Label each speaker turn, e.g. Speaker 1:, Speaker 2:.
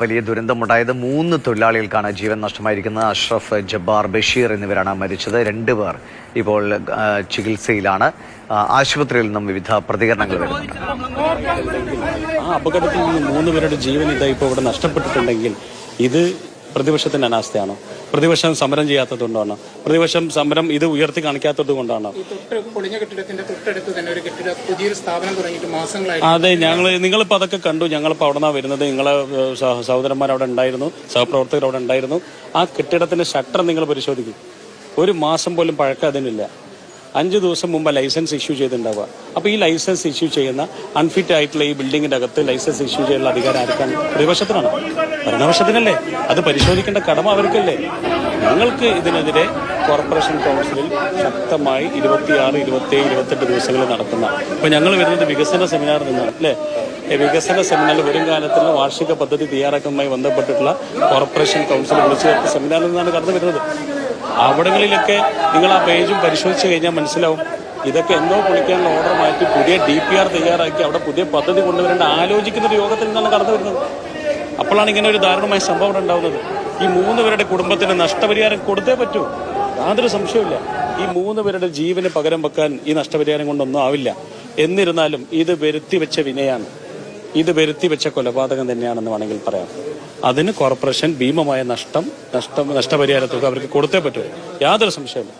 Speaker 1: വലിയ ദുരന്തമുണ്ടായത് 3 തൊഴിലാളികൾക്കാണ് ജീവൻ നഷ്ടമായിരിക്കുന്നത്. അഷ്റഫ്, ജബ്ബാർ, ബഷീർ എന്നിവരാണ് മരിച്ചത്. 2 പേർ ഇപ്പോൾ ചികിത്സയിലാണ്. ആശുപത്രിയിൽ നിന്നും വിവിധ പ്രതികരണങ്ങൾ വരുന്നുണ്ട്.
Speaker 2: ആ അപകടത്തിൽ നിന്ന് 3 പേരുടെ ജീവൻ ഇപ്പോൾ ഇവിടെ നഷ്ടപ്പെട്ടിട്ടുണ്ടെങ്കിൽ ഇത് പ്രതിപക്ഷത്തിന്റെ അനാസ്ഥയാണോ? പ്രതിപക്ഷം സമരം ചെയ്യാത്തതുകൊണ്ടാണോ? പ്രതിപക്ഷം സമരം ഇത് ഉയർത്തി കാണിക്കാത്തത് കൊണ്ടാണോ?
Speaker 3: പൊളിഞ്ഞ കെട്ടിടത്തിന്റെ തൊട്ടടുത്ത് തന്നെ ഒരു പുതിയൊരു സ്ഥാപനം തുടങ്ങിയിട്ട് മാസങ്ങളായി.
Speaker 2: അതെ, നിങ്ങളിപ്പോ അതൊക്കെ കണ്ടു. ഞങ്ങളിപ്പോ അവിടെ നിന്നാണ് വരുന്നത്. നിങ്ങളെ സഹോദരന്മാർ അവിടെ ഉണ്ടായിരുന്നു, സഹപ്രവർത്തകർ അവിടെ ഉണ്ടായിരുന്നു. ആ കെട്ടിടത്തിന്റെ ഷട്ടർ നിങ്ങൾ പരിശോധിക്കും. 1 മാസം പോലും പഴക്കം അതിനില്ല. 5 ദിവസം മുമ്പ് ലൈസൻസ് ഇഷ്യൂ ചെയ്തിട്ടുണ്ടാവുക. അപ്പോൾ ഈ ലൈസൻസ് ഇഷ്യൂ ചെയ്യുന്ന അൺഫിറ്റ് ആയിട്ടുള്ള ഈ ബിൽഡിങ്ങിന്റെ അകത്ത് ലൈസൻസ് ഇഷ്യൂ ചെയ്യാനുള്ള അധികാരം ആർക്കാണ്? പ്രതിപക്ഷത്തിനാണ്, ഭരണപക്ഷത്തിനല്ലേ? അത് പരിശോധിക്കേണ്ട കടമ അവർക്കല്ലേ? ഞങ്ങൾക്ക് ഇതിനെതിരെ കോർപ്പറേഷൻ കൗൺസിലിൽ ശക്തമായി 26, 27, 28 ദിവസങ്ങളിൽ നടക്കുന്ന ഇപ്പൊ ഞങ്ങൾ വരുന്നത് വികസന സെമിനാറിൽ നിന്നാണ് അല്ലേ? വികസന സെമിനാറിൽ വരും കാലത്തുള്ള വാർഷിക പദ്ധതി തയ്യാറാക്കുന്നതുമായി ബന്ധപ്പെട്ടിട്ടുള്ള കോർപ്പറേഷൻ കൗൺസിൽ വിളിച്ചു ചേർത്ത സെമിനാറിൽ നിന്നാണ് കടന്നു വരുന്നത്. അവിടങ്ങളിലൊക്കെ നിങ്ങൾ ആ പേജും പരിശോധിച്ച് കഴിഞ്ഞാൽ മനസ്സിലാവും. ഇതൊക്കെ എന്തോ പൊളിക്കാനുള്ള ഓർഡർ മാറ്റി പുതിയ DPR തയ്യാറാക്കി അവിടെ പുതിയ പദ്ധതി കൊണ്ടുവരേണ്ട ആലോചിക്കുന്ന ഒരു യോഗത്തിൽ നിന്നാണ് കടന്നു വരുന്നത്. അപ്പോഴാണ് ഇങ്ങനെ ഒരു ദാരുണമായ സംഭവം ഉണ്ടാവുന്നത്. ഈ 3 പേരുടെ കുടുംബത്തിന് നഷ്ടപരിഹാരം കൊടുത്തേ പറ്റൂ, യാതൊരു സംശയമില്ല. ഈ 3 പേരുടെ ജീവന് പകരം വെക്കാൻ ഈ നഷ്ടപരിഹാരം കൊണ്ടൊന്നും ആവില്ല. എന്നിരുന്നാലും ഇത് വരുത്തിവെച്ച വിനയാണ്, ഇത് വരുത്തിവെച്ച കൊലപാതകം തന്നെയാണെന്ന് വേണമെങ്കിൽ പറയാം. അതിന് കോർപ്പറേഷൻ ഭീമമായ നഷ്ടപരിഹാര തുക അവർക്ക് കൊടുത്തേ പറ്റൂ, യാതൊരു സംശയമില്ല.